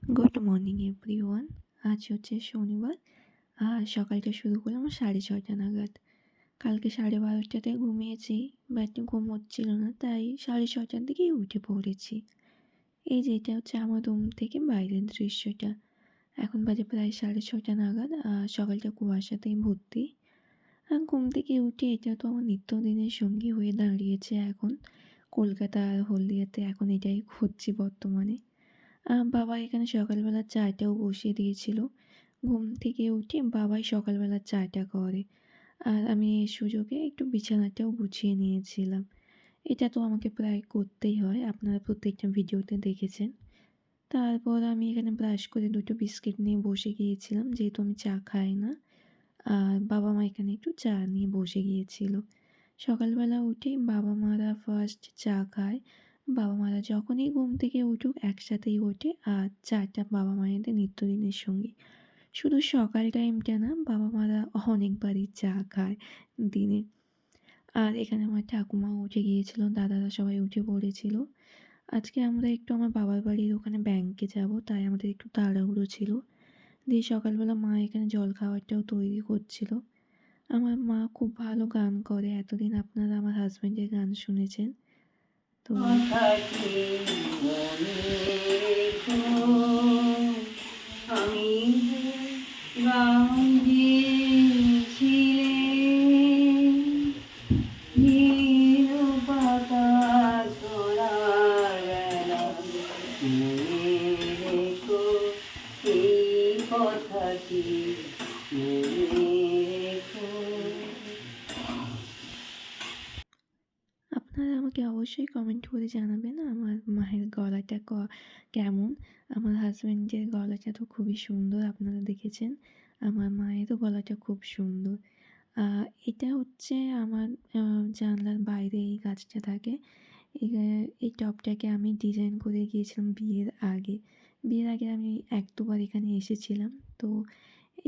Good morning everyone. আজ হচ্ছে শনিবার। আর সকালটা শুরু করলাম 6:30 নাগাদ। কালকে 12:30টায় ঘুমিয়েছি, বাট ঘুম হচ্ছিল না, তাই 6:30টার দিকেই উঠে পড়েছি। এই যে এটা হচ্ছে আমার রুম থেকে বাইরের দৃশ্যটা। এখন বাজে প্রায় 6:30 নাগাদ। সকালটা কুয়াশাতেই ভর্তি। আর ঘুম থেকে উঠে এটা তো আমার নিত্যদিনের সঙ্গী হয়ে দাঁড়িয়েছে এখন। কলকাতা আর হলদিয়াতে এখন এটাই করছি বর্তমানে। বাবা এখানে সকালবেলা চাটাও বসিয়ে দিয়েছিল। ঘুম থেকে উঠে বাবাই সকালবেলা চাটা করে। আর আমি এই সুযোগে একটু বিছানাটাও গুছিয়ে নিয়েছিলাম। এটা তো আমাকে প্রায় করতেই হয়, আপনারা প্রত্যেকটা ভিডিওতে দেখেছেন। তারপর আমি এখানে ব্রাশ করে 2টো বিস্কিট নিয়ে বসে গিয়েছিলাম, যেহেতু আমি চা খাই না। আর বাবা-মা এখানে একটু চা নিয়ে বসে গিয়েছিল। সকালবেলা উঠেই বাবা-মারা ফার্স্ট চা খায়। বাবা-মারা যখনই ঘুম থেকে উঠুক একসাথেই ওঠে, আর চাটা বাবা-মায়েদের নিত্যদিনের সঙ্গী। শুধু সকাল টাইমটা না, বাবা-মারা অনেকবারই চা খায় দিনে। আর এখানে আমার ঠাকুমাও উঠে গিয়েছিল, দাদারা সবাই উঠে পড়েছিল। আজকে আমরা একটু আমার বাবার বাড়ির ওখানে ব্যাংকে যাব, তাই আমাদের একটু তাড়াহুড়ো ছিল। দিয়ে সকালবেলা মা এখানে জলখাবারটাও তৈরি করছিল। আমার মা খুব ভালো গান করে। এতদিন আপনারা আমার হাজব্যান্ডের গান শুনেছেন। তো আমি গান দিয়েছিলেন নীল পাতা তোলা গেল মনে রেখো এই কথাটি মনে রেখো। আপনারা আমাকে অবশ্যই কমেন্ট করে জানাবেন আমার মায়ের গলাটা কেমন। আমার হাজব্যান্ডের গলাটা তো খুবই সুন্দর, আপনারা দেখেছেন। আমার মায়েরও গলাটা খুব সুন্দর। এটা হচ্ছে আমার জানলার বাইরে এই গাছটা থাকে। এই টবটাকে আমি ডিজাইন করে গিয়েছিলাম বিয়ের আগে। বিয়ের আগে আমি 1-2 বার এখানে এসেছিলাম। তো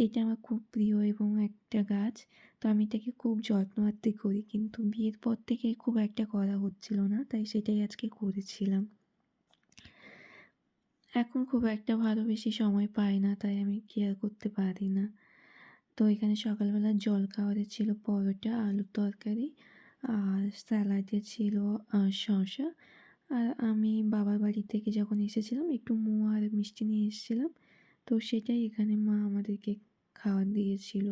এটা আমার খুব প্রিয় এবং একটা গাছ। তো আমি এটাকে খুব যত্ন আত্তি করি, কিন্তু বিয়ের পর থেকে খুব একটা করা হচ্ছিল না, তাই সেটাই আজকে করেছিলাম। এখন খুব একটা ভালো বেশি সময় পাই না, তাই আমি কেয়ার করতে পারি না। তো এখানে সকালবেলা জলখাবারে ছিল পরোটা, আলুর তরকারি, আর স্যালাডে ছিল শসা। আর আমি বাবার বাড়ি থেকে যখন এসেছিলাম একটু মোয়া আর মিষ্টি নিয়ে এসেছিলাম। তো সেটাই এখানে মা আমাদেরকে খাওয়ার দিয়েছিল।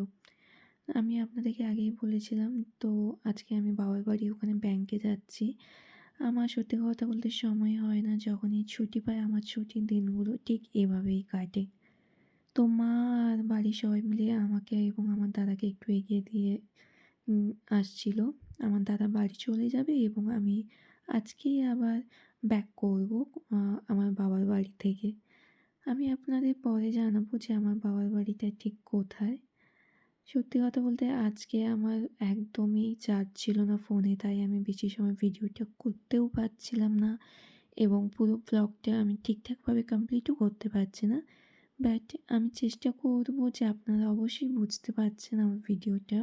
আমি আপনাদেরকে আগেই বলেছিলাম, তো আজকে আমি বাবার বাড়ি ওখানে ব্যাংকে যাচ্ছি। আমার সত্যি কথা বলতে সময় হয় না, যখনই ছুটি পাই আমার ছুটির দিনগুলো ঠিক এভাবেই কাটে। তো মা আর বাড়ির সবাই মিলে আমাকে এবং আমার দাদাকে একটু এগিয়ে দিয়ে আসছিল। আমার দাদা বাড়ি চলে যাবে এবং আমি আজকেই আবার ব্যাক করবো আমার বাবার বাড়ি থেকে। আমি আপনাদের পরে জানাবো যে আমার বাবার বাড়িটা ঠিক কোথায়। সত্যি কথা বলতে আজকে আমার একদমই চার্জ ছিল না ফোনে, তাই আমি বেশি সময় ভিডিওটা করতেও পারছিলাম না এবং পুরো ব্লগটা আমি ঠিকঠাকভাবে কমপ্লিটও করতে পারছি না। বাট আমি চেষ্টা করব যে আপনারা অবশ্যই বুঝতে পারছেন আমার ভিডিওটা।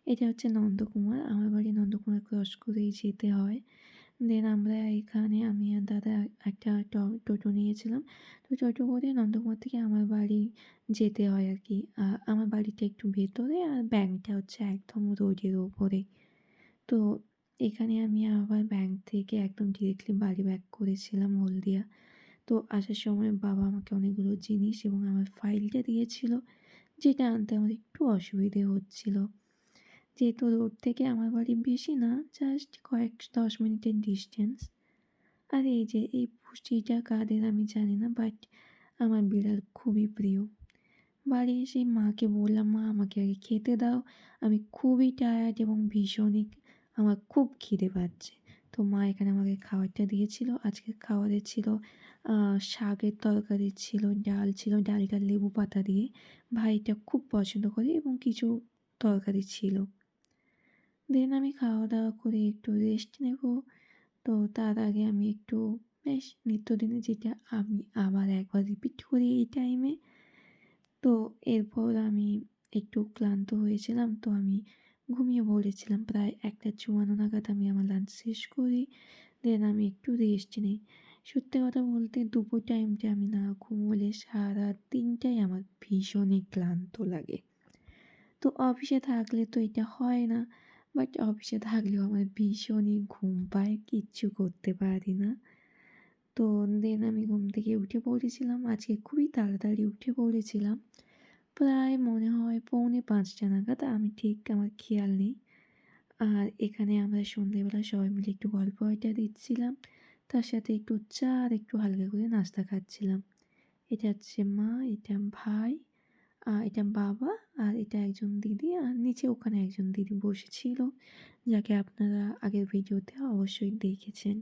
এটা হচ্ছে নন্দকুমার। আমার বাড়ি নন্দকুমার ক্রস করেই যেতে হয়। দেন আমরা এখানে আমি আর দাদা একটা টোটো নিয়েছিলাম। তো টোটো করে নন্দকুমার থেকে আমার বাড়ি যেতে হয় আর কি। আমার বাড়িটা একটু ভেতরে আর ব্যাংকটা হচ্ছে একদম রোডের ওপরে। তো এখানে আমি আবার ব্যাংক থেকে একদম ডিরেক্টলি বাড়ি ব্যাক করেছিলাম হলদিয়া। তো আসার সময় বাবা আমাকে অনেকগুলো জিনিস এবং আমার ফাইলটা দিয়েছিল, যেটা আনতে আমার একটু অসুবিধে হচ্ছিল। যেহেতু রোড থেকে আমার বাড়ি বেশি না, জাস্ট 10 মিনিটের ডিস্টেন্স। আর এই যে এই পুষ্টিটা কাদের আমি জানি না, বাট আমার বিড়াল খুবই প্রিয়। বাড়ি এসে মাকে বললাম, মা আমাকে আগে খেতে দাও, আমি খুবই টায়ার্ড এবং ভীষণই আমার খুব খিদে পাচ্ছে। তো মা এখানে আমাকে খাবারটা দিয়েছিল। আজকের খাবারে ছিল শাকের তরকারি ছিল, ডাল ছিল, ডালটা লেবু পাতা দিয়ে, ভাইটা খুব পছন্দ করে, এবং কিছু তরকারি ছিল। দেন আমি খাওয়া দাওয়া করে একটু রেস্ট নেব। তো তার আগে আমি একটু বেশ নিত্যদিনে যেটা আমি আবার একবার রিপিট করি এই টাইমে। তো এরপর আমি একটু ক্লান্ত হয়েছিলাম, তো আমি ঘুমিয়ে পড়েছিলাম। প্রায় 1:54 নাগাদ আমি আমার লাঞ্চ শেষ করি। দেন আমি একটু রেস্ট নিই। সত্যি কথা বলতে দুপুর টাইমটা আমি না ঘুমোলে সারা দিনটাই আমার ভীষণই ক্লান্ত লাগে। তো অফিসে থাকলে তো এটা হয় না। বাট অফিসে থাকলেও আমার ভীষণই ঘুম পায়, কিচ্ছু করতে পারি না। তো দেন আমি ঘুম থেকে উঠে পড়েছিলাম। আজকে খুবই তাড়াতাড়ি উঠে পড়েছিলাম। প্রায় মনে হয় পৌনে ৫টা নাগাদ, আমি ঠিক আমার খেয়াল নেই। আর এখানে আমরা সন্ধ্যেবেলা সবাই মিলে একটু গল্প আড্ডা দিচ্ছিলাম। তার সাথে একটু চা আর একটু হালকা করে নাস্তা খাচ্ছিলাম। এটা হচ্ছে মা, এটা ভাই, এটা বাবা, আর এটা একজন দিদি, আর নিচে ওখানে একজন দিদি বসেছিল, যাকে আপনারা আগের ভিডিওতে অবশ্যই দেখেছেন।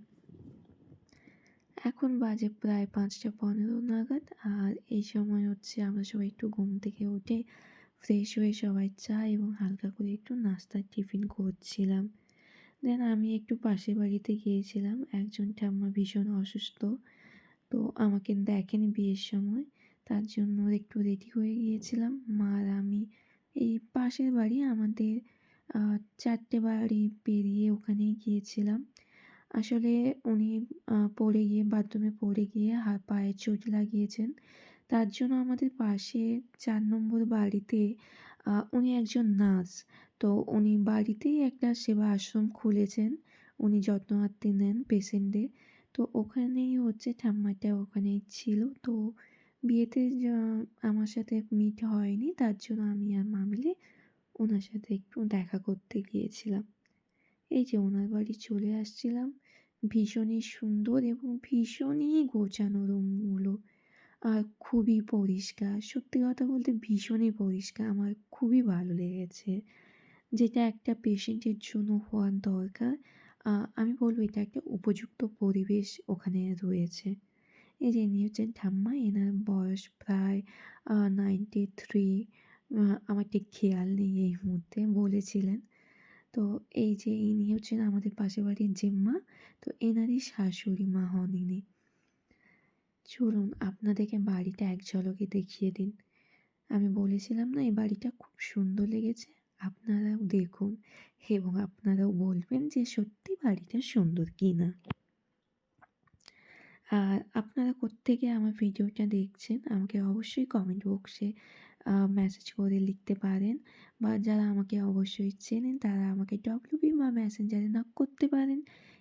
এখন বাজে প্রায় ৫টা ১৫ নাগাদ। আর এই সময় হচ্ছে আমরা সবাই একটু ঘুম থেকে উঠে ফ্রেশ হয়ে সবাই চা এবং হালকা করে একটু নাস্তার টিফিন করছিলাম। দেন আমি একটু পাশের বাড়িতে গিয়েছিলাম। একজন ঠাম্মা ভীষণ অসুস্থ। তো আমাকে দেখেনি বিয়ের সময়। তার জন্য একটু রেডি হয়ে গিয়েছিলাম। মা আর আমি এই পাশের বাড়ি আমাদের ৪টে বাড়ি পেরিয়ে ওখানেই গিয়েছিলাম। আসলে উনি পড়ে গিয়ে বাথরুমে পড়ে গিয়ে পায়ে চোট লাগিয়েছেন। তার জন্য আমাদের পাশে ৪ নম্বর বাড়িতে উনি একজন নার্স। তো উনি বাড়িতেই একটা সেবা আশ্রম খুলেছেন। উনি যত্নআত্তি নেন পেশেন্টদের। তো ওখানেই হচ্ছে ঠাম্মাটা ওখানেই ছিল। তো বিয়েতে আমার সাথে মিট হয়নি। তার জন্য আমি আর মা মিলে ওনার সাথে একটু দেখা করতে গিয়েছিলাম। এই যে ওনার বাড়ি চলে আসছিলাম। ভীষণই সুন্দর এবং ভীষণই গোছানো রুমগুলো। আর খুবই পরিষ্কার। সত্যি কথা বলতে ভীষণই পরিষ্কার। আমার খুবই ভালো লেগেছে। যেটা একটা পেশেন্টের জন্য হওয়ার দরকার। আমি বলব এটা একটা উপযুক্ত পরিবেশ ওখানে রয়েছে। এই যে ইনি হচ্ছেন ঠাম্মা। এনার বয়স প্রায় 93। আমার ঠিক খেয়াল নেই এই মুহূর্তে, বলেছিলেন। তো এই যে ইনি হচ্ছেন আমাদের পাশের বাড়ির জেম্মা। তো এনারই শাশুড়ি মা হন ইনি। চলুন আপনাদেরকে বাড়িটা এক ঝলকে দেখিয়ে দিন। আমি বলেছিলাম না এই বাড়িটা খুব সুন্দর লেগেছে? আপনারাও দেখুন এবং আপনারাও বলবেন যে সত্যি বাড়িটা সুন্দর কিনা। আর আপনারা কোত্থেকে আমার ভিডিওটা দেখছেন আমাকে অবশ্যই কমেন্ট বক্সে মেসেজ করে লিখতে পারেন, বা যারা আমাকে অবশ্যই চেনেন তারা আমাকে ডব্লিউবি বা মেসেঞ্জারে নক করতে পারেন,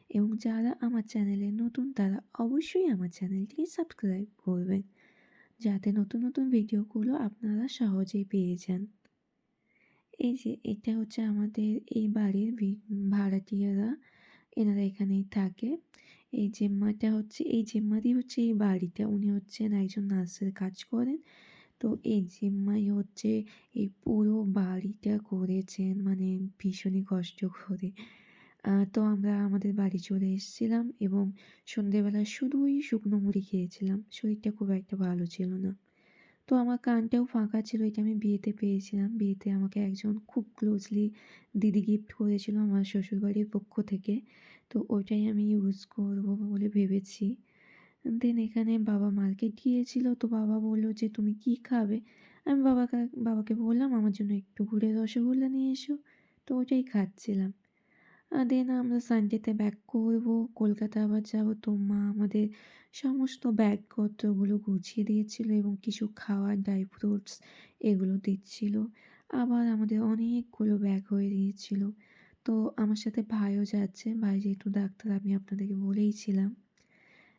এবং যারা আমার চ্যানেলে নতুন তারা অবশ্যই আমার চ্যানেলটিকে সাবস্ক্রাইব করবেন, যাতে নতুন নতুন ভিডিওগুলো আপনারা সহজেই পেয়ে যান। এই যে এটা হচ্ছে আমাদের এই বাড়ির ভাড়াটিয়ারা, এনারা এখানেই থাকে। এই জেম্মাটা হচ্ছে, এই জেম্মাদি হচ্ছে এই বাড়িটা, উনি হচ্ছেন একজন নার্সের কাজ করেন। তো এই জেম্মাই হচ্ছে এই পুরো বাড়িটা করেছেন, মানে ভীষণই কষ্ট করে। তো আমরা আমাদের বাড়ি চলে এসেছিলাম এবং সন্ধেবেলা শুধুই শুকনো মুড়ি খেয়েছিলাম। শরীরটা খুব একটা ভালো ছিল না। তো আমার কানটাও ফাঁকা ছিল, এটা আমি বিয়েতে পেয়েছিলাম। বিয়েতে আমাকে একজন খুব ক্লোজলি দিদি গিফট করেছিল আমার শ্বশুরবাড়ির পক্ষ থেকে। তো ওটাই আমি ইউজ করবো বলে ভেবেছি। দেন এখানে বাবা মার্কেট গিয়েছিল। তো বাবা বলল যে, "তুমি কি খাবে?" আমি বাবাকে বললাম, "আমার জন্য একটু গুড়ের রসগোল্লা নিয়ে এসো।" তো ওটাই খাচ্ছিলাম। দেন আমরা সানডেতে ব্যাক করবো, কলকাতা আবার যাবো। তো মা আমাদের সমস্ত ব্যাগপত্রগুলো গুছিয়ে দিয়েছিল এবং কিছু খাওয়ার ড্রাই ফ্রুটস এগুলো দিচ্ছিল। আবার আমাদের অনেকগুলো ব্যাগ হয়ে গিয়েছিল। তো আমার সাথে ভাইও যাচ্ছে। ভাই যেহেতু ডাক্তার আমি আপনাদেরকে বলেইছিলাম।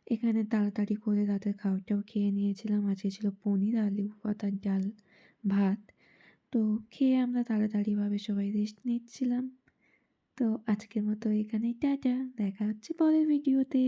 এখানে তাড়াতাড়ি করে রাতের খাবারটাও খেয়ে নিয়েছিলাম। আজকে ছিল পনির, আলু পাতার ডাল, ভাত। তো খেয়ে আমরা তাড়াতাড়িভাবে সবাই রেস্ট নিচ্ছিলাম। তো আজকের মতো এখানেই টাটা। দেখা হচ্ছে পরের ভিডিওতে।